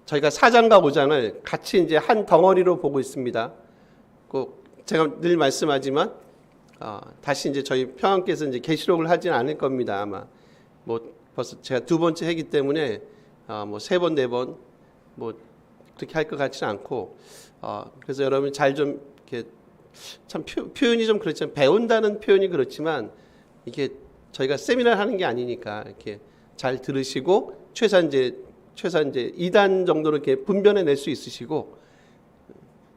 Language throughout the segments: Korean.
저희가 4장과 5장을 같이 이제 한 덩어리로 보고 있습니다. 꼭 제가 늘 말씀하지만 다시 이제 저희 평안께서 이제 계시록을 하진 않을 겁니다. 아마 뭐 벌써 제가 두 번째 하기 때문에 뭐 세 번, 네 번 뭐 그렇게 할 것 같지는 않고 그래서 여러분 잘 좀 이렇게 참 표현이 좀 그렇지만 배운다는 표현이 그렇지만 이게 저희가 세미나를 하는 게 아니니까 이렇게 잘 들으시고 최소한 이제 2단 정도로 이렇게 분별해 낼 수 있으시고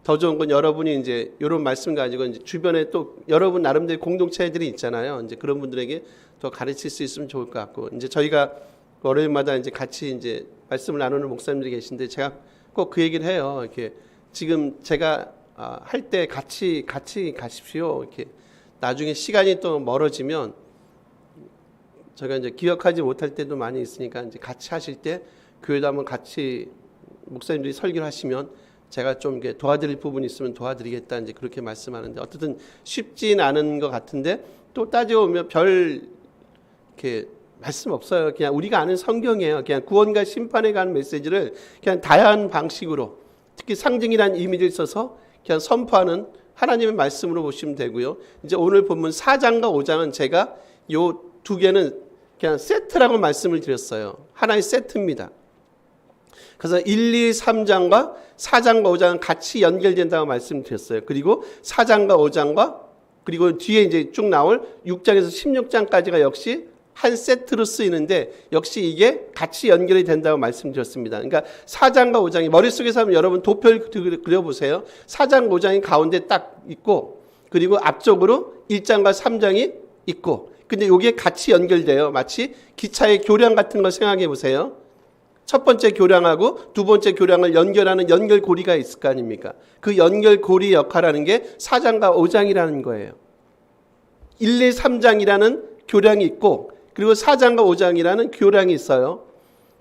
더 좋은 건 여러분이 이제 이런 말씀 가지고 이제 주변에 또 여러분 나름대로 공동체들이 있잖아요. 이제 그런 분들에게 더 가르칠 수 있으면 좋을 것 같고 이제 저희가 월요일마다 이제 같이 이제 말씀을 나누는 목사님들이 계신데 제가 꼭 그 얘기를 해요. 이렇게 지금 제가 할 때 같이 가십시오. 이렇게 나중에 시간이 또 멀어지면 저희가 이제 기억하지 못할 때도 많이 있으니까 이제 같이 하실 때 교회도 한번 같이 목사님들이 설교를 하시면 제가 좀 이렇게 도와드릴 부분이 있으면 도와드리겠다 이제 그렇게 말씀하는데 어쨌든 쉽진 않은 것 같은데 또 따져보면 별 이렇게 말씀 없어요. 그냥 우리가 아는 성경이에요. 그냥 구원과 심판에 관한 메시지를 그냥 다양한 방식으로 특히 상징이라는 이미지를 써서 그냥 선포하는 하나님의 말씀으로 보시면 되고요. 이제 오늘 본문 4장과 5장은 제가 요 두 개는 그냥 세트라고 말씀을 드렸어요. 하나의 세트입니다. 그래서 1, 2, 3장과 4장과 5장은 같이 연결된다고 말씀드렸어요. 그리고 4장과 5장과 그리고 뒤에 이제 쭉 나올 6장에서 16장까지가 역시 한 세트로 쓰이는데 역시 이게 같이 연결이 된다고 말씀드렸습니다. 그러니까 4장과 5장이 머릿속에서 하면 여러분 도표를 그려보세요. 4장, 5장이 가운데 딱 있고 그리고 앞쪽으로 1장과 3장이 있고 근데 이게 같이 연결돼요. 마치 기차의 교량 같은 걸 생각해 보세요. 첫 번째 교량하고 두 번째 교량을 연결하는 연결고리가 있을 거 아닙니까? 그 연결고리 역할하는 게 4장과 5장이라는 거예요. 1, 2, 3장이라는 교량이 있고 그리고 4장과 5장이라는 교량이 있어요.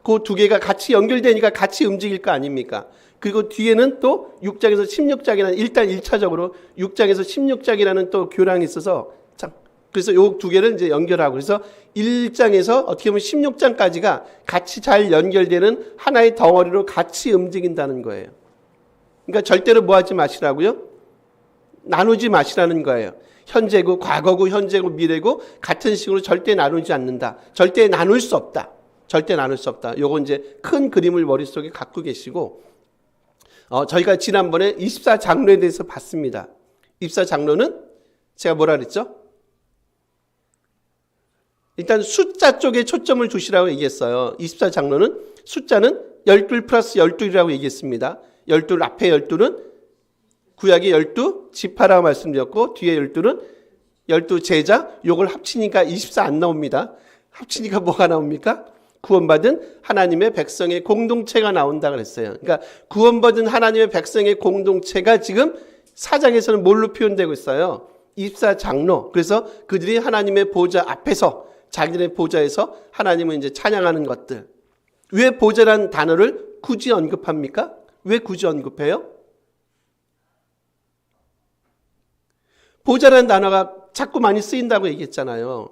그 두 개가 같이 연결되니까 같이 움직일 거 아닙니까? 그리고 뒤에는 또 6장에서 16장이라는 일단 1차적으로 6장에서 16장이라는 또 교량이 있어서 그래서 요 두 개를 이제 연결하고 그래서 1장에서 어떻게 보면 16장까지가 같이 잘 연결되는 하나의 덩어리로 같이 움직인다는 거예요. 그러니까 절대로 뭐 하지 마시라고요? 나누지 마시라는 거예요. 현재고 과거고 현재고 미래고 같은 식으로 절대 나누지 않는다. 절대 나눌 수 없다. 절대 나눌 수 없다. 요거 이제 큰 그림을 머릿속에 갖고 계시고 저희가 지난번에 24장로에 대해서 봤습니다. 24장로는 제가 뭐라 그랬죠? 일단 숫자 쪽에 초점을 두시라고 얘기했어요. 24장로는 숫자는 12 플러스 12이라고 얘기했습니다. 12 앞에 12는 구약의 12 지파라고 말씀드렸고 뒤에 12는 12 제자 요걸 합치니까 24 안 나옵니다. 합치니까 뭐가 나옵니까? 구원받은 하나님의 백성의 공동체가 나온다 그랬어요. 그러니까 구원받은 하나님의 백성의 공동체가 지금 4장에서는 뭘로 표현되고 있어요? 24장로. 그래서 그들이 하나님의 보좌 앞에서 자기들의 보좌에서 하나님을 이제 찬양하는 것들. 왜 보좌라는 단어를 굳이 언급합니까? 왜 굳이 언급해요? 보좌라는 단어가 자꾸 많이 쓰인다고 얘기했잖아요.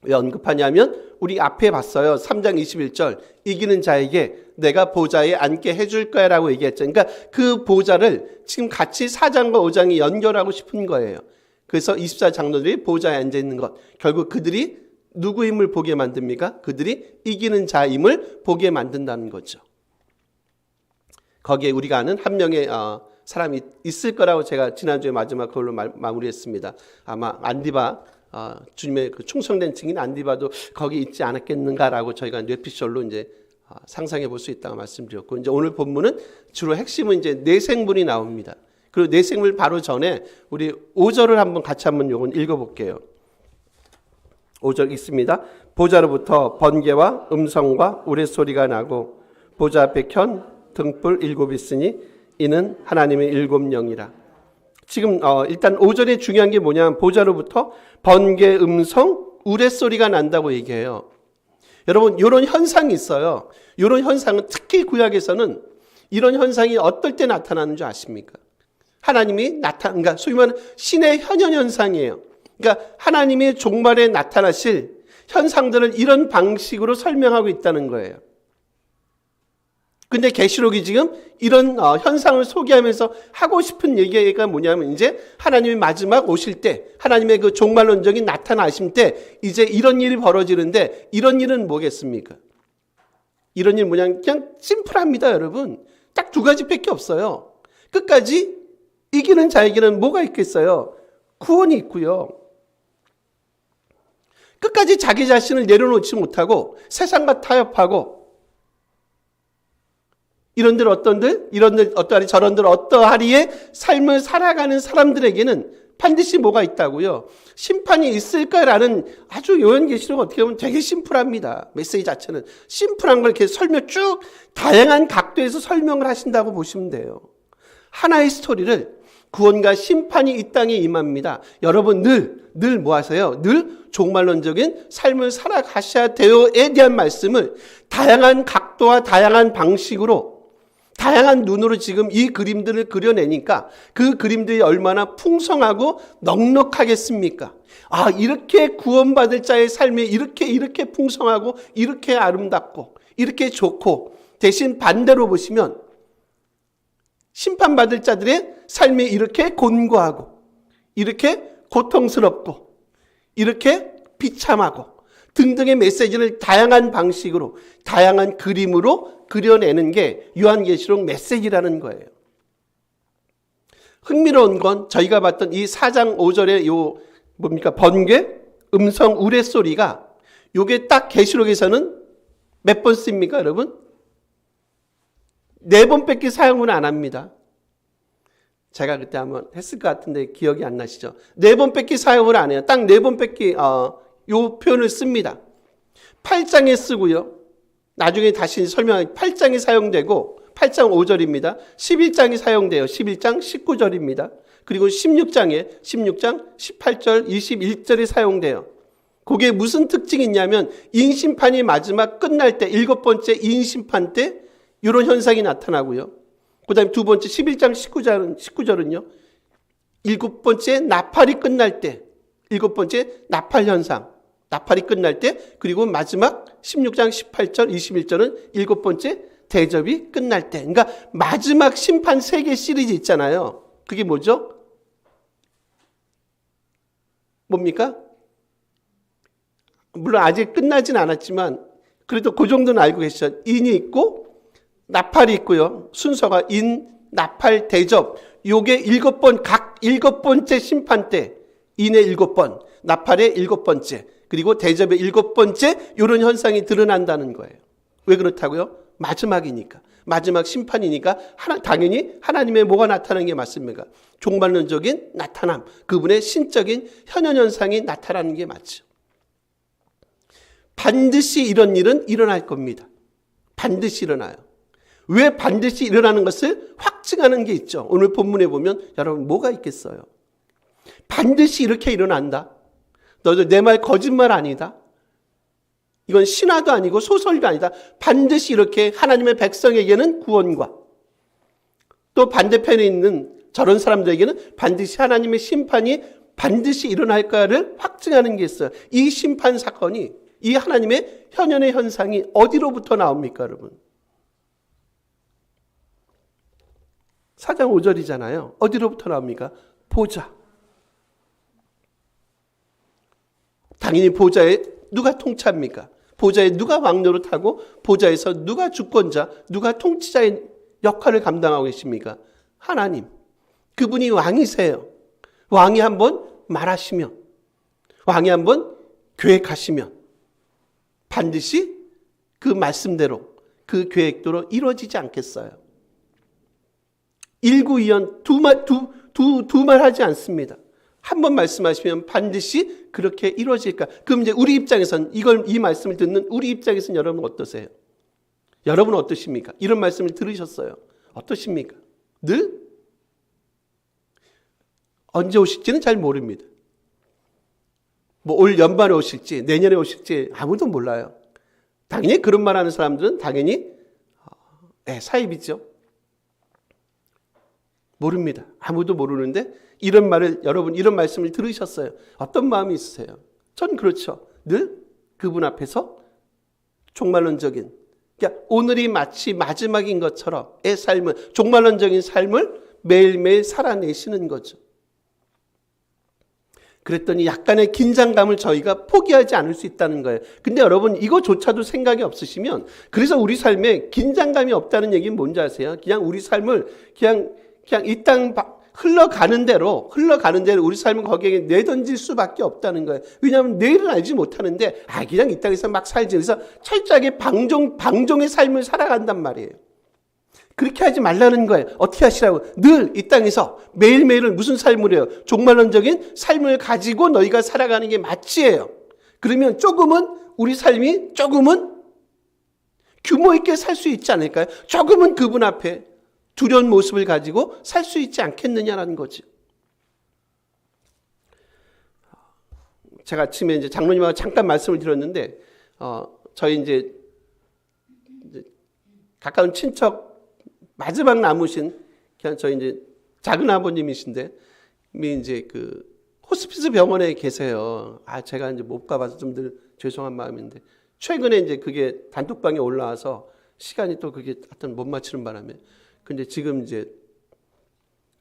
왜 언급하냐면 우리 앞에 봤어요. 3장 21절 이기는 자에게 내가 보좌에 앉게 해줄 거야 라고 얘기했죠. 그러니까 그 보좌를 지금 같이 4장과 5장이 연결하고 싶은 거예요. 그래서 24장로들이 보좌에 앉아있는 것 결국 그들이 누구 힘을 보게 만듭니까? 그들이 이기는 자임을 보게 만든다는 거죠. 거기에 우리가 아는 한 명의 사람이 있을 거라고 제가 지난주에 마지막 그걸로 마무리했습니다. 아마 안디바 주님의 그 충성된 증인 안디바도 거기 있지 않았겠는가라고 저희가 뇌피셜로 이제 상상해 볼 수 있다고 말씀드렸고 이제 오늘 본문은 주로 핵심은 이제 내생분이 나옵니다. 그리고 내생분 바로 전에 우리 5절을 같이 한번 요건 읽어볼게요. 5절 있습니다. 보좌로부터 번개와 음성과 우레소리가 나고 보좌 앞에 켠 등불 7 있으니 이는 하나님의 7 영이라. 지금 일단 5절에 중요한 게 뭐냐면 보좌로부터 번개, 음성, 우레소리가 난다고 얘기해요. 여러분 이런 현상이 있어요. 이런 현상은 특히 구약에서는 이런 현상이 어떨 때 나타나는 줄 아십니까? 하나님이 그러니까 소위 말하는 신의 현현 현상이에요. 그러니까 하나님의 종말에 나타나실 현상들을 이런 방식으로 설명하고 있다는 거예요. 근데 계시록이 지금 이런 현상을 소개하면서 하고 싶은 얘기가 뭐냐면 이제 하나님이 마지막 오실 때 하나님의 그 종말론적인 나타나심 때 이제 이런 일이 벌어지는데 이런 일은 뭐겠습니까? 이런 일 뭐냐 그냥 심플합니다 여러분. 딱 두 가지밖에 없어요. 끝까지 이기는 자에게는 뭐가 있겠어요? 구원이 있고요. 끝까지 자기 자신을 내려놓지 못하고 세상과 타협하고 이런들 어떠하리 저런들 어떠하리의 삶을 살아가는 사람들에게는 반드시 뭐가 있다고요? 심판이 있을까라는 아주 요한계시록 어떻게 보면 되게 심플합니다. 메시지 자체는 심플한 걸 이렇게 쭉 다양한 각도에서 설명을 하신다고 보시면 돼요. 하나의 스토리를 구원과 심판이 이 땅에 임합니다. 여러분 늘 뭐 하세요? 늘 종말론적인 삶을 살아가셔야 돼요에 대한 말씀을 다양한 각도와 다양한 방식으로 다양한 눈으로 지금 이 그림들을 그려내니까 그 그림들이 얼마나 풍성하고 넉넉하겠습니까? 아, 이렇게 구원받을 자의 삶이 이렇게 풍성하고 이렇게 아름답고 이렇게 좋고 대신 반대로 보시면 심판받을 자들의 삶이 이렇게 곤고하고 이렇게 고통스럽고 이렇게 비참하고 등등의 메시지를 다양한 방식으로 다양한 그림으로 그려내는 게 요한계시록 메시지라는 거예요. 흥미로운 건 저희가 봤던 이 4장 5절의 요 번개, 음성, 우레소리가 요게 딱 계시록에서는 몇 번 씁니까 여러분? 4번밖에 사용을 안 합니다. 제가 그때 한번 했을 것 같은데 기억이 안 나시죠? 4번밖에 사용을 안 해요. 딱 4번밖에 요 표현을 씁니다. 8장에 쓰고요. 나중에 다시 설명할 8장이 사용되고 8장 5절입니다. 11장이 사용돼요. 11장 19절입니다. 그리고 16장 18절 21절이 사용돼요. 그게 무슨 특징이 있냐면 인심판이 마지막 끝날 때 7번째 인심판 때 이런 현상이 나타나고요. 그 다음에 두 번째 11장 19절은요. 7번째 나팔이 끝날 때 7번째 나팔 현상 나팔이 끝날 때 그리고 마지막 16장 18절 21절은 7번째 대접이 끝날 때 그러니까 마지막 심판 3개 시리즈 있잖아요. 그게 뭐죠? 뭡니까? 물론 아직 끝나진 않았지만 그래도 그 정도는 알고 계시죠. 인이 있고 나팔이 있고요. 순서가 인, 나팔, 대접 요게 7번 각 7번째 심판 때 인의 7번 나팔의 7번째 그리고 대접의 7번째 이런 현상이 드러난다는 거예요. 왜 그렇다고요? 마지막이니까. 마지막 심판이니까 당연히 하나님의 뭐가 나타나는 게 맞습니까? 종말론적인 나타남, 그분의 신적인 현현현상이 나타나는 게 맞죠. 반드시 이런 일은 일어날 겁니다. 반드시 일어나요. 왜 반드시 일어나는 것을 확증하는 게 있죠. 오늘 본문에 보면 여러분 뭐가 있겠어요? 반드시 이렇게 일어난다. 너도 내 말 거짓말 아니다. 이건 신화도 아니고 소설도 아니다. 반드시 이렇게 하나님의 백성에게는 구원과 또 반대편에 있는 저런 사람들에게는 반드시 하나님의 심판이 반드시 일어날까를 확증하는 게 있어요. 이 심판 사건이 이 하나님의 현현의 현상이 어디로부터 나옵니까 여러분? 4장 5절이잖아요. 어디로부터 나옵니까? 보좌. 당연히 보좌에 누가 통치합니까? 보좌에 누가 왕노릇하고 보좌에서 누가 주권자, 누가 통치자의 역할을 감당하고 계십니까? 하나님. 그분이 왕이세요. 왕이 한번 말하시면, 왕이 한번 계획하시면 반드시 그 말씀대로 그 계획대로 이루어지지 않겠어요. 일구이연 두 말 하지 않습니다. 한 번 말씀하시면 반드시 그렇게 이루어질까? 그럼 이제 우리 입장에선 이 말씀을 듣는 우리 입장에선 여러분 어떠세요? 여러분 어떠십니까? 이런 말씀을 들으셨어요. 어떠십니까? 늘? 언제 오실지는 잘 모릅니다. 뭐 올 연말에 오실지 내년에 오실지 아무도 몰라요. 당연히 그런 말 하는 사람들은 당연히 사입이죠. 모릅니다. 아무도 모르는데 이런 말을 여러분 이런 말씀을 들으셨어요. 어떤 마음이 있으세요? 전 그렇죠. 늘 그분 앞에서 종말론적인 그러니까 오늘이 마치 마지막인 것처럼 의 삶을, 종말론적인 삶을 매일매일 살아내시는 거죠. 그랬더니 약간의 긴장감을 저희가 포기하지 않을 수 있다는 거예요. 근데 여러분 이거조차도 생각이 없으시면, 그래서 우리 삶에 긴장감이 없다는 얘기는 뭔지 아세요? 그냥 우리 삶을 그냥 이 땅 흘러가는 대로 우리 삶은 거기에 내던질 수밖에 없다는 거예요. 왜냐하면 내일은 알지 못하는데 그냥 이 땅에서 막 살지. 그래서 철저하게 방종의 삶을 살아간단 말이에요. 그렇게 하지 말라는 거예요. 어떻게 하시라고? 늘 이 땅에서 매일매일을 무슨 삶을 해요? 종말론적인 삶을 가지고 너희가 살아가는 게 맞지예요. 그러면 우리 삶이 조금은 규모 있게 살 수 있지 않을까요? 조금은 그분 앞에 두려운 모습을 가지고 살 수 있지 않겠느냐라는 거지. 제가 아침에 이제 장로님하고 잠깐 말씀을 드렸는데, 저희 이제 가까운 친척 마지막 남으신 그냥 저희 이제 작은 아버님이신데, 이제 그 호스피스 병원에 계세요. 제가 이제 못 가봐서 좀 늘 죄송한 마음인데, 최근에 이제 그게 단톡방에 올라와서 시간이 또 그게 하여튼 못 맞추는 바람에, 근데 지금 이제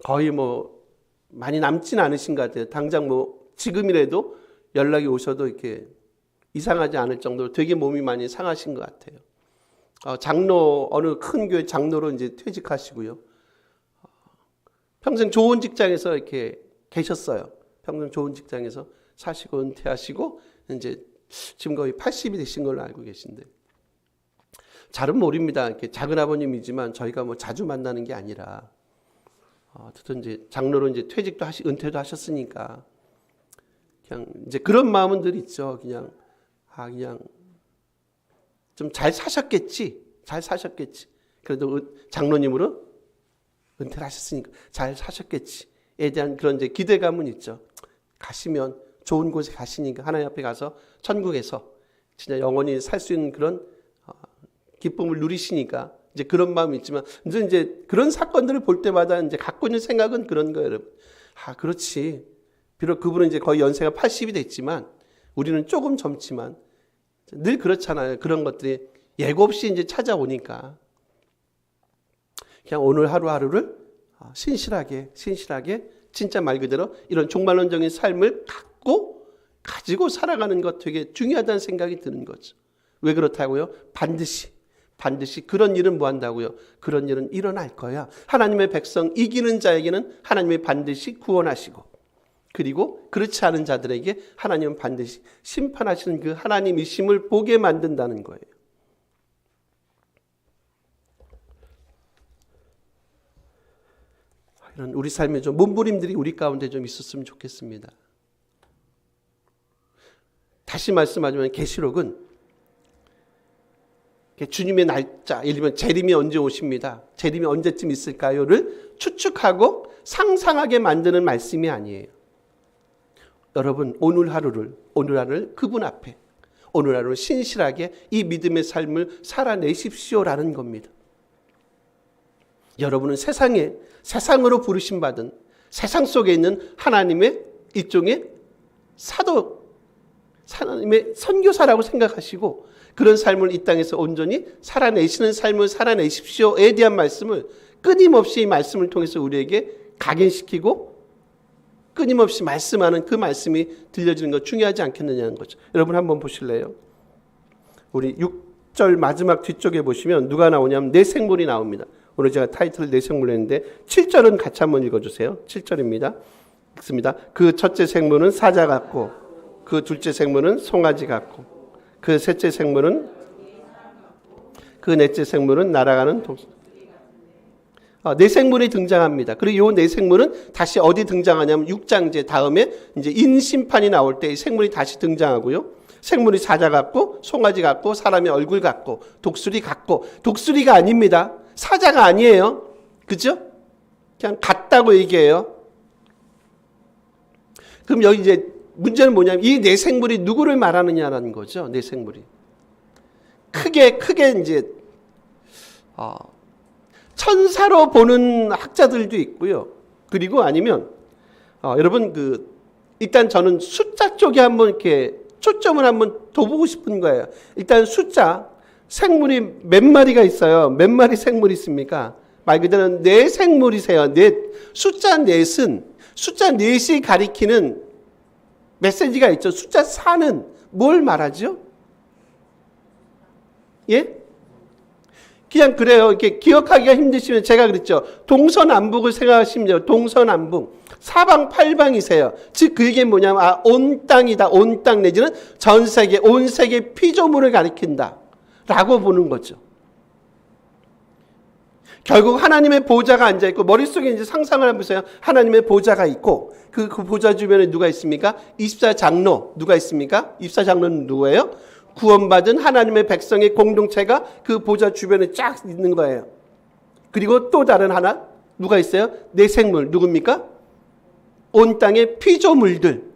거의 많이 남진 않으신 것 같아요. 당장 지금이라도 연락이 오셔도 이렇게 이상하지 않을 정도로 되게 몸이 많이 상하신 것 같아요. 어느 큰 교회 장로로 이제 퇴직하시고요. 평생 좋은 직장에서 이렇게 계셨어요. 평생 좋은 직장에서 사시고 은퇴하시고 이제 지금 거의 80이 되신 걸로 알고 계신데, 잘은 모릅니다. 이렇게 작은 아버님이지만 저희가 자주 만나는 게 아니라, 어쨌든 이제 장로로 이제 퇴직도 은퇴도 하셨으니까 그냥 이제 그런 마음은 늘 있죠. 그냥 좀 잘 사셨겠지. 그래도 장로님으로 은퇴를 하셨으니까 잘 사셨겠지에 대한 그런 이제 기대감은 있죠. 가시면 좋은 곳에 가시니까 하나님 앞에 가서 천국에서 진짜 영원히 살 수 있는 그런 기쁨을 누리시니까 이제 그런 마음이 있지만, 이제 그런 사건들을 볼 때마다 이제 갖고 있는 생각은 그런 거예요, 여러분. 그렇지. 비록 그분은 이제 거의 연세가 80이 됐지만 우리는 조금 젊지만 늘 그렇잖아요. 그런 것들이 예고 없이 이제 찾아오니까 그냥 오늘 하루하루를 신실하게 진짜 말 그대로 이런 종말론적인 삶을 가지고 살아가는 것 되게 중요하다는 생각이 드는 거죠. 왜 그렇다고요? 반드시 그런 일은 뭐 한다고요? 그런 일은 일어날 거야. 하나님의 백성 이기는 자에게는 하나님이 반드시 구원하시고, 그리고 그렇지 않은 자들에게 하나님은 반드시 심판하시는 그 하나님이심을 보게 만든다는 거예요. 이런 우리 삶의 좀 몸부림들이 우리 가운데 좀 있었으면 좋겠습니다. 다시 말씀하지만 계시록은 주님의 날짜, 예를 들면 재림이 언제 오십니다, 재림이 언제쯤 있을까요를 추측하고 상상하게 만드는 말씀이 아니에요. 여러분 오늘 하루를 그분 앞에 오늘 하루를 신실하게 이 믿음의 삶을 살아내십시오라는 겁니다. 여러분은 세상으로 부르심 받은 세상 속에 있는 하나님의 일종의 하나님의 선교사라고 생각하시고, 그런 삶을 이 땅에서 온전히 살아내시는 삶을 살아내십시오에 대한 말씀을 끊임없이 이 말씀을 통해서 우리에게 각인시키고 끊임없이 말씀하는 그 말씀이 들려지는 것 중요하지 않겠느냐는 거죠. 여러분 한번 보실래요? 우리 6절 마지막 뒤쪽에 보시면 누가 나오냐면 내 생물이 나옵니다. 오늘 제가 타이틀을 내 생물 했는데 7절은 같이 한번 읽어주세요. 7절입니다. 읽습니다. 그 첫째 생물은 사자 같고, 그 둘째 생물은 송아지 같고, 그 셋째 생물은, 그 넷째 생물은 날아가는 독수리. 네 생물이 등장합니다. 그리고 이 네 생물은 다시 어디 등장하냐면 6장제 다음에 이제 인심판이 나올 때 이 생물이 다시 등장하고요. 생물이 사자 같고, 송아지 같고, 사람의 얼굴 같고, 독수리 같고. 독수리가 아닙니다. 사자가 아니에요. 그죠? 그냥 같다고 얘기해요. 그럼 여기 이제 문제는 뭐냐면 이 네 생물이 누구를 말하느냐라는 거죠. 네 생물이 크게 이제 천사로 보는 학자들도 있고요. 그리고 아니면 여러분 일단 저는 숫자 쪽에 한번 이렇게 초점을 한번 둬보고 싶은 거예요. 일단 숫자 생물이 몇 마리가 있어요? 몇 마리 생물이 있습니까? 말 그대로 네 생물이세요. 넷. 숫자 넷은, 숫자 넷이 가리키는 메시지가 있죠. 숫자 4는 뭘 말하죠? 예? 그냥 그래요. 이렇게 기억하기가 힘드시면 제가 그랬죠. 동서남북을 생각하시면 돼요. 동서남북. 사방팔방이세요. 즉 그게 뭐냐면 온 땅이다. 온 땅 내지는 전 세계, 온 세계 피조물을 가리킨다. 라고 보는 거죠. 결국 하나님의 보좌가 앉아있고 머릿속에 이제 상상을 해보세요. 하나님의 보좌가 있고 그 보좌 주변에 누가 있습니까? 24장로 누가 있습니까? 24장로는 누구예요? 구원받은 하나님의 백성의 공동체가 그 보좌 주변에 쫙 있는 거예요. 그리고 또 다른 하나 누가 있어요? 내 생물 누굽니까? 온 땅의 피조물들.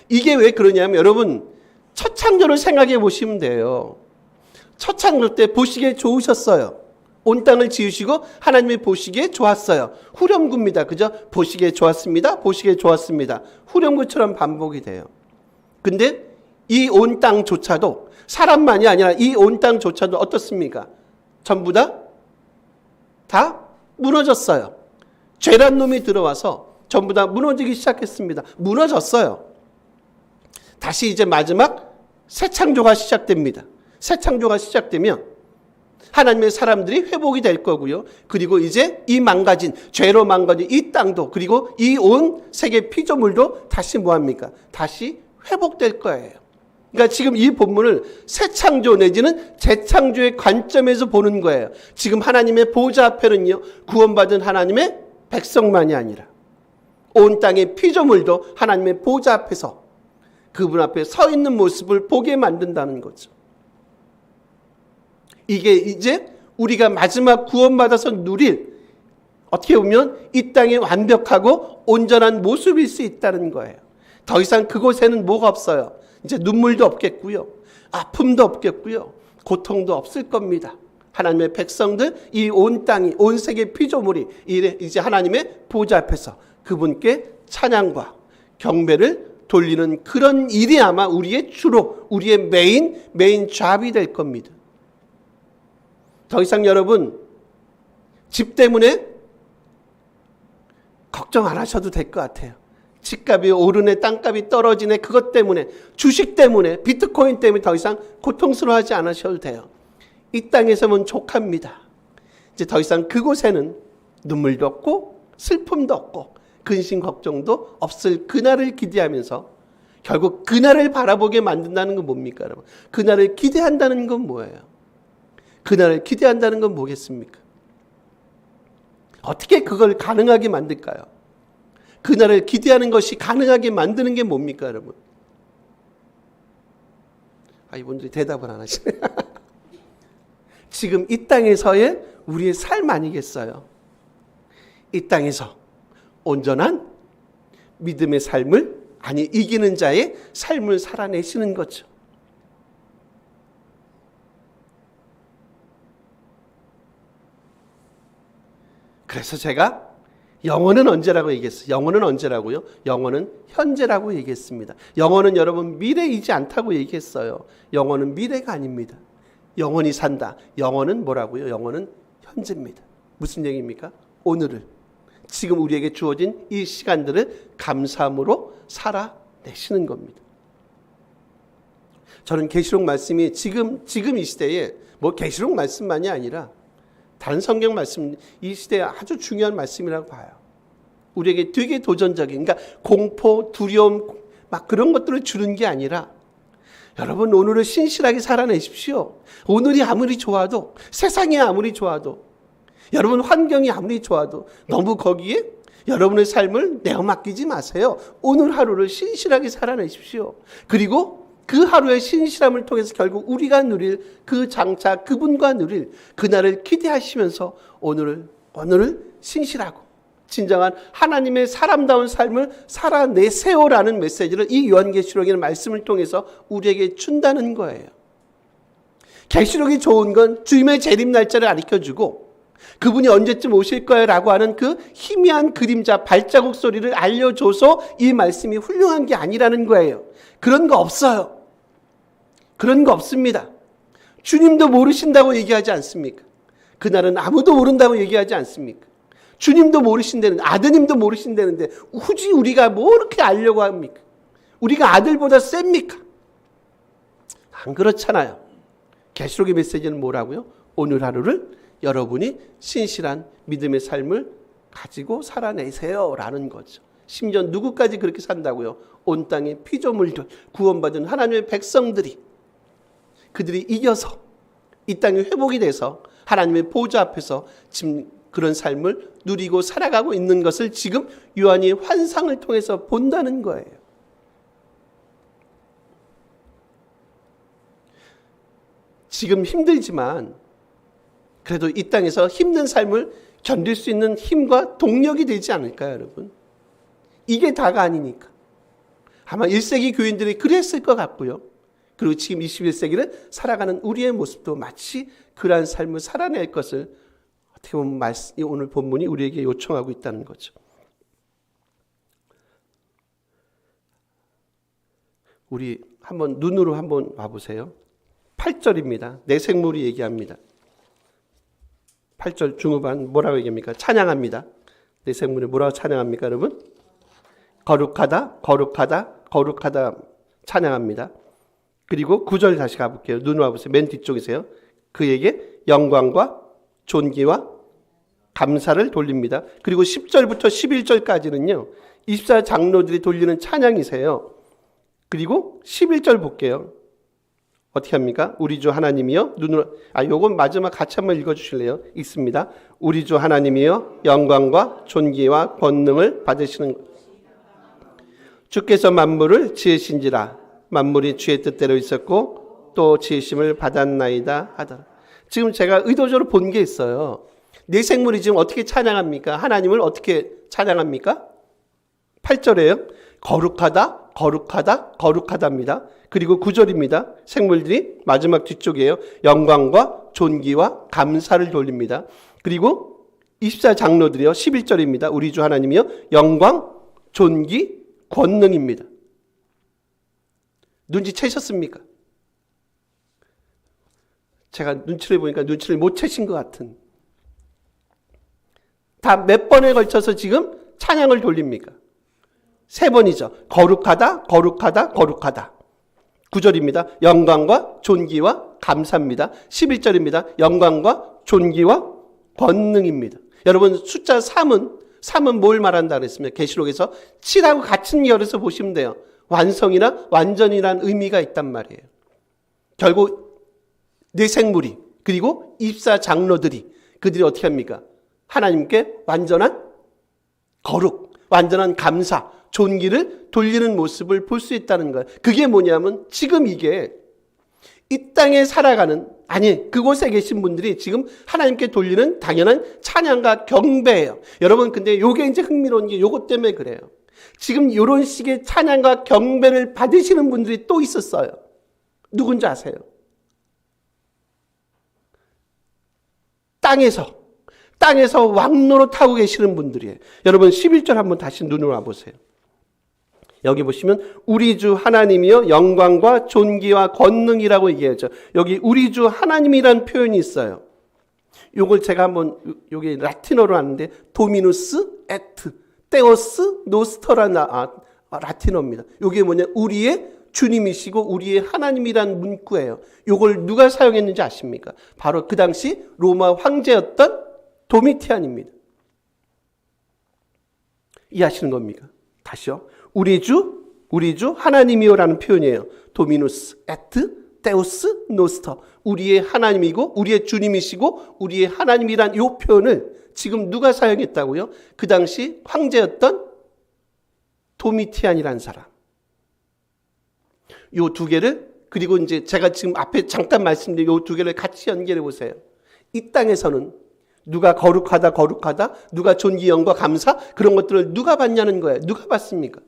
이게 왜 그러냐면 여러분 첫 창조를 생각해 보시면 돼요. 첫 창조 때 보시기에 좋으셨어요. 온 땅을 지으시고 하나님이 보시기에 좋았어요. 후렴구입니다. 그죠? 보시기에 좋았습니다. 보시기에 좋았습니다. 후렴구처럼 반복이 돼요. 근데 이 온 땅조차도 사람만이 아니라 이 온 땅조차도 어떻습니까? 전부 다 무너졌어요. 죄란 놈이 들어와서 전부 다 무너지기 시작했습니다. 무너졌어요. 다시 이제 마지막 새 창조가 시작됩니다. 새 창조가 시작되면 하나님의 사람들이 회복이 될 거고요. 그리고 이제 이 망가진, 죄로 망가진 이 땅도 그리고 이 온 세계 피조물도 다시 뭐합니까? 다시 회복될 거예요. 그러니까 지금 이 본문을 새 창조 내지는 재창조의 관점에서 보는 거예요. 지금 하나님의 보좌 앞에는요. 구원받은 하나님의 백성만이 아니라 온 땅의 피조물도 하나님의 보좌 앞에서 그분 앞에 서 있는 모습을 보게 만든다는 거죠. 이게 이제 우리가 마지막 구원받아서 누릴 어떻게 보면 이 땅의 완벽하고 온전한 모습일 수 있다는 거예요. 더 이상 그곳에는 뭐가 없어요. 이제 눈물도 없겠고요. 아픔도 없겠고요. 고통도 없을 겁니다. 하나님의 백성들, 이 온 땅이, 온 세계 피조물이 이제 하나님의 보좌 앞에서 그분께 찬양과 경배를 돌리는 그런 일이 아마 우리의 주로, 우리의 메인 잡이 될 겁니다. 더 이상 여러분 집 때문에 걱정 안 하셔도 될 것 같아요. 집값이 오르네, 땅값이 떨어지네, 그것 때문에, 주식 때문에, 비트코인 때문에 더 이상 고통스러워하지 않으셔도 돼요. 이 땅에서는 족합니다. 이제 더 이상 그곳에는 눈물도 없고 슬픔도 없고 근심 걱정도 없을 그날을 기대하면서 결국 그날을 바라보게 만든다는 건 뭡니까, 여러분? 그날을 기대한다는 건 뭐예요? 그날을 기대한다는 건 뭐겠습니까? 어떻게 그걸 가능하게 만들까요? 그날을 기대하는 것이 가능하게 만드는 게 뭡니까, 여러분? 이분들이 대답을 안 하시네. 지금 이 땅에서의 우리의 삶 아니겠어요? 이 땅에서 온전한 믿음의 삶을, 아니 이기는 자의 삶을 살아내시는 거죠. 그래서 제가 영원은 언제라고 얘기했어요? 영원은 언제라고요? 영원은 현재라고 얘기했습니다. 영원은 여러분 미래이지 않다고 얘기했어요. 영원은 미래가 아닙니다. 영원히 산다. 영원은 뭐라고요? 영원은 현재입니다. 무슨 얘기입니까? 오늘을, 지금 우리에게 주어진 이 시간들을 감사함으로 살아내시는 겁니다. 저는 계시록 말씀이 지금 이 시대에 뭐 계시록 말씀만이 아니라 다른 성경 말씀, 이 시대에 아주 중요한 말씀이라고 봐요. 우리에게 되게 도전적인, 그러니까 공포, 두려움, 막 그런 것들을 주는 게 아니라 여러분 오늘을 신실하게 살아내십시오. 오늘이 아무리 좋아도, 세상이 아무리 좋아도, 여러분 환경이 아무리 좋아도 너무 거기에 여러분의 삶을 내어맡기지 마세요. 오늘 하루를 신실하게 살아내십시오. 그리고 그 하루의 신실함을 통해서 결국 우리가 누릴 그 장차 그분과 누릴 그날을 기대하시면서 오늘을 신실하고 진정한 하나님의 사람다운 삶을 살아내세요라는 메시지를 이 요한계시록의 말씀을 통해서 우리에게 준다는 거예요. 계시록이 좋은 건 주님의 재림 날짜를 가르쳐주고 그분이 언제쯤 오실 거야라고 하는 그 희미한 그림자 발자국 소리를 알려줘서 이 말씀이 훌륭한 게 아니라는 거예요. 그런 거 없어요. 그런 거 없습니다. 주님도 모르신다고 얘기하지 않습니까? 그날은 아무도 모른다고 얘기하지 않습니까? 주님도 모르신다는데, 아드님도 모르신다는데 굳이 우리가 뭐 이렇게 알려고 합니까? 우리가 아들보다 셉니까? 안 그렇잖아요. 계시록의 메시지는 뭐라고요? 오늘 하루를 여러분이 신실한 믿음의 삶을 가지고 살아내세요 라는 거죠. 심지어 누구까지 그렇게 산다고요? 온 땅의 피조물들, 구원받은 하나님의 백성들이, 그들이 이겨서 이 땅이 회복이 돼서 하나님의 보좌 앞에서 지금 그런 삶을 누리고 살아가고 있는 것을 지금 요한이 환상을 통해서 본다는 거예요. 지금 힘들지만 그래도 이 땅에서 힘든 삶을 견딜 수 있는 힘과 동력이 되지 않을까요, 여러분? 이게 다가 아니니까. 아마 1세기 교인들이 그랬을 것 같고요. 그리고 지금 21세기를 살아가는 우리의 모습도 마치 그러한 삶을 살아낼 것을 어떻게 보면 오늘 본문이 우리에게 요청하고 있다는 거죠. 우리 한번 눈으로 한번 와보세요. 8절입니다. 내생물이 얘기합니다. 8절 중후반 뭐라고 얘기합니까? 찬양합니다. 내생물이 뭐라고 찬양합니까, 여러분? 거룩하다, 거룩하다, 거룩하다 찬양합니다. 그리고 9절 다시 가볼게요. 눈 와보세요. 맨 뒤쪽이세요. 그에게 영광과 존귀와 감사를 돌립니다. 그리고 10절부터 11절까지는요. 24장로들이 돌리는 찬양이세요. 그리고 11절 볼게요. 어떻게 합니까? 우리 주 하나님이여 눈으로, 요건 마지막 같이 한번 읽어주실래요? 읽습니다. 우리 주 하나님이여 영광과 존귀와 권능을 받으시는 주께서 만물을 지으신지라. 만물이 주의 뜻대로 있었고 또 지으심을 받았나이다 하더라. 지금 제가 의도적으로 본 게 있어요. 내생물이 지금 어떻게 찬양합니까? 하나님을 어떻게 찬양합니까? 8절에요. 거룩하다, 거룩하다, 거룩하다입니다. 그리고 9절입니다. 생물들이 마지막 뒤쪽이에요. 영광과 존귀와 감사를 돌립니다. 그리고 24장로들이요. 11절입니다. 우리 주 하나님이요. 영광, 존귀, 권능입니다. 눈치채셨습니까? 제가 눈치를 보니까 눈치를 못 채신 것 같은. 다 몇 번에 걸쳐서 지금 찬양을 돌립니까? 3번이죠. 거룩하다, 거룩하다, 거룩하다. 9절입니다. 영광과 존귀와 감사입니다. 11절입니다. 영광과 존귀와 권능입니다. 여러분 숫자 3은 뭘 말한다 그랬습니까? 계시록에서 7하고 같은 열에서 보시면 돼요. 완성이나 완전이라는 의미가 있단 말이에요. 결국 내생물이 그리고 24장로들이 그들이 어떻게 합니까? 하나님께 완전한 거룩, 완전한 감사, 존귀를 돌리는 모습을 볼 수 있다는 거예요. 그게 뭐냐면 지금 이게 이 땅에 살아가는, 그곳에 계신 분들이 지금 하나님께 돌리는 당연한 찬양과 경배예요. 여러분 근데 요게 이제 흥미로운 게 요것 때문에 그래요. 지금 이런 식의 찬양과 경배를 받으시는 분들이 또 있었어요. 누군지 아세요? 땅에서 왕노릇 하고 계시는 분들이에요. 여러분 11절 한번 다시 눈으로 와보세요. 여기 보시면 우리 주 하나님이여 영광과 존귀와 권능이라고 얘기하죠. 여기 우리 주 하나님이라는 표현이 있어요. 요걸 제가 한번 여기 라틴어로 하는데 도미누스 에트 테오스 노스터라는 라틴어입니다. 이게 뭐냐? 우리의 주님이시고 우리의 하나님이라는 문구예요. 이걸 누가 사용했는지 아십니까? 바로 그 당시 로마 황제였던 도미티안입니다. 이해하시는 겁니까? 다시요. 우리 주 하나님이요라는 표현이에요. 도미누스 에트 테오스 노스터. 우리의 하나님이고 우리의 주님이시고 우리의 하나님이란 이 표현을 지금 누가 사용했다고요? 그 당시 황제였던 도미티안이라는 사람. 요 두 개를, 그리고 이제 제가 지금 앞에 잠깐 말씀드린 요 두 개를 같이 연결해 보세요. 이 땅에서는 누가 거룩하다, 누가 존귀, 영과 감사, 그런 것들을 누가 받냐는 거예요. 누가 받습니까?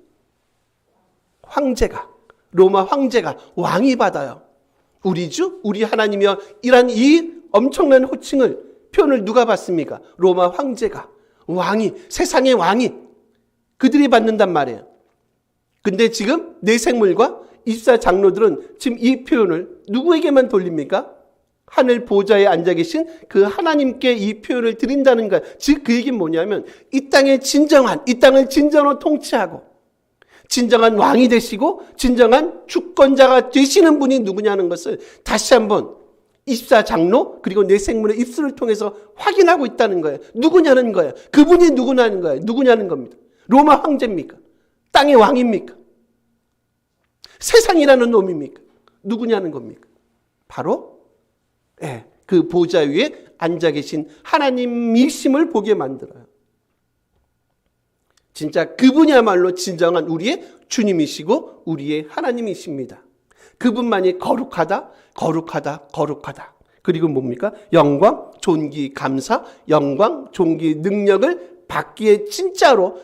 황제가, 로마 황제가, 왕이 받아요. 우리 주, 우리 하나님이여, 이란 이 엄청난 호칭을, 표현을 누가 받습니까? 로마 황제가, 왕이, 세상의 왕이, 그들이 받는단 말이에요. 근데 지금 내생물과 24장로들은 지금 이 표현을 누구에게만 돌립니까? 하늘 보좌에 앉아 계신 그 하나님께 이 표현을 드린다는 거예요. 즉 그 얘기는 뭐냐면 이 땅을 진정으로 통치하고 진정한 왕이 되시고 진정한 주권자가 되시는 분이 누구냐는 것을 다시 한번 24장로 그리고 내 생문의 입술을 통해서 확인하고 있다는 거예요. 누구냐는 거예요. 그분이 누구냐는 겁니다. 로마 황제입니까? 땅의 왕입니까? 세상이라는 놈입니까? 누구냐는 겁니까? 바로 그 보좌 위에 앉아 계신 하나님이심을 보게 만들어요. 진짜 그분이야말로 진정한 우리의 주님이시고 우리의 하나님이십니다. 그분만이 거룩하다. 그리고 뭡니까? 영광, 존귀, 감사, 영광, 존귀, 능력을 받기에 진짜로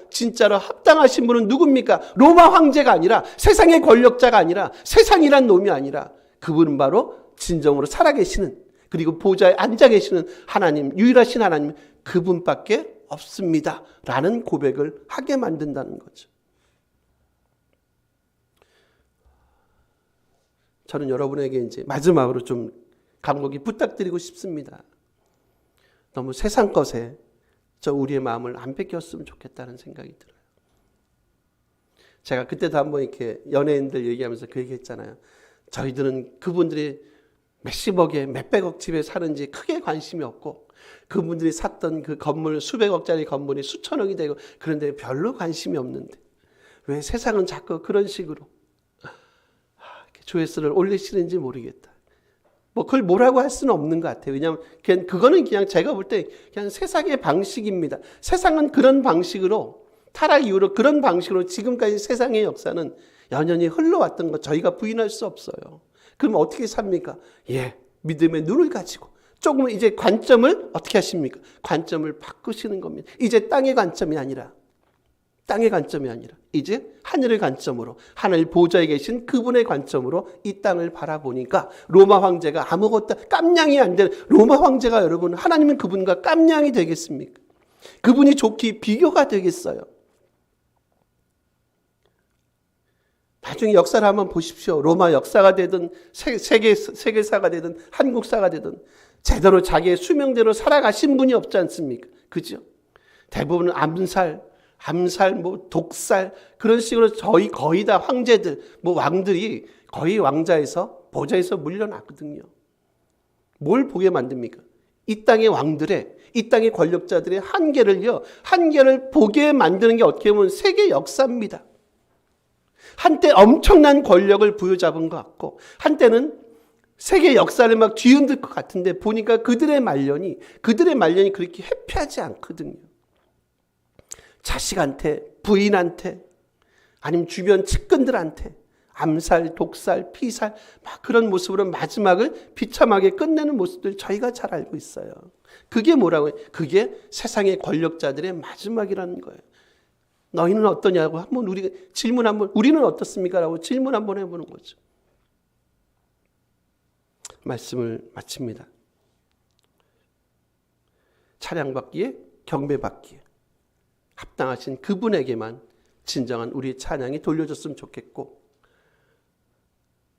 합당하신 분은 누굽니까? 로마 황제가 아니라 세상의 권력자가 아니라 세상이란 놈이 아니라 그분은 바로 진정으로 살아계시는 그리고 보좌에 앉아 계시는 하나님, 유일하신 하나님 그분밖에 없습니다. 라는 고백을 하게 만든다는 거죠. 저는 여러분에게 이제 마지막으로 좀 간곡히 부탁드리고 싶습니다. 너무 세상 것에 우리의 마음을 안 뺏겼으면 좋겠다는 생각이 들어요. 제가 그때도 한번 이렇게 연예인들 얘기하면서 그 얘기 했잖아요. 저희들은 그분들이 몇십억에 몇백억 집에 사는지 크게 관심이 없고 그분들이 샀던 그 건물 수백억짜리 건물이 수천억이 되고 그런데 별로 관심이 없는데 왜 세상은 자꾸 그런 식으로 조회수를 올리시는지 모르겠다. 그걸 뭐라고 할 수는 없는 것 같아요. 왜냐하면 그거는 그냥 제가 볼 때 그냥 세상의 방식입니다. 세상은 그런 방식으로 타락 이후로 그런 방식으로 지금까지 세상의 역사는 연연히 흘러왔던 것 저희가 부인할 수 없어요. 그럼 어떻게 삽니까? 믿음의 눈을 가지고 조금 이제 관점을 어떻게 하십니까? 관점을 바꾸시는 겁니다. 이제 땅의 관점이 아니라 이제 하늘의 관점으로 하늘 보좌에 계신 그분의 관점으로 이 땅을 바라보니까 로마 황제가 아무것도 깜냥이 안 되는 로마 황제가 여러분 하나님은 그분과 깜냥이 되겠습니까? 그분이 좋게 비교가 되겠어요? 나중에 역사를 한번 보십시오. 로마 역사가 되든 세계사가 되든 한국사가 되든 제대로 자기의 수명대로 살아가신 분이 없지 않습니까? 그죠? 대부분은 암살, 독살 그런 식으로 저희 거의 다 황제들, 왕들이 거의 왕자에서 보좌에서 물려났거든요. 뭘 보게 만듭니까? 이 땅의 왕들의, 이 땅의 권력자들의 한계를 보게 만드는 게 어떻게 보면 세계 역사입니다. 한때 엄청난 권력을 부여잡은 것 같고 한때는 세계 역사를 막 뒤흔들 것 같은데 보니까 그들의 말년이 그렇게 해피하지 않거든요. 자식한테, 부인한테, 아니면 주변 측근들한테 암살, 독살, 피살 막 그런 모습으로 마지막을 비참하게 끝내는 모습들 저희가 잘 알고 있어요. 그게 뭐라고 해요? 그게 세상의 권력자들의 마지막이라는 거예요. 너희는 어떠냐고 한번 우리는 어떻습니까? 라고 질문 한번 해보는 거죠. 말씀을 마칩니다. 찬양받기에 경배받기에 합당하신 그분에게만 진정한 우리의 찬양이 돌려졌으면 좋겠고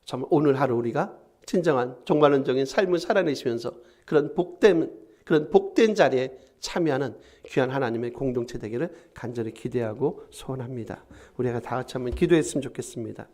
정말 오늘 하루 우리가 진정한 종말론적인 삶을 살아내시면서 그런 복된 자리에 참여하는 귀한 하나님의 공동체 되기를 간절히 기대하고 소원합니다. 우리가 다 같이 한번 기도했으면 좋겠습니다.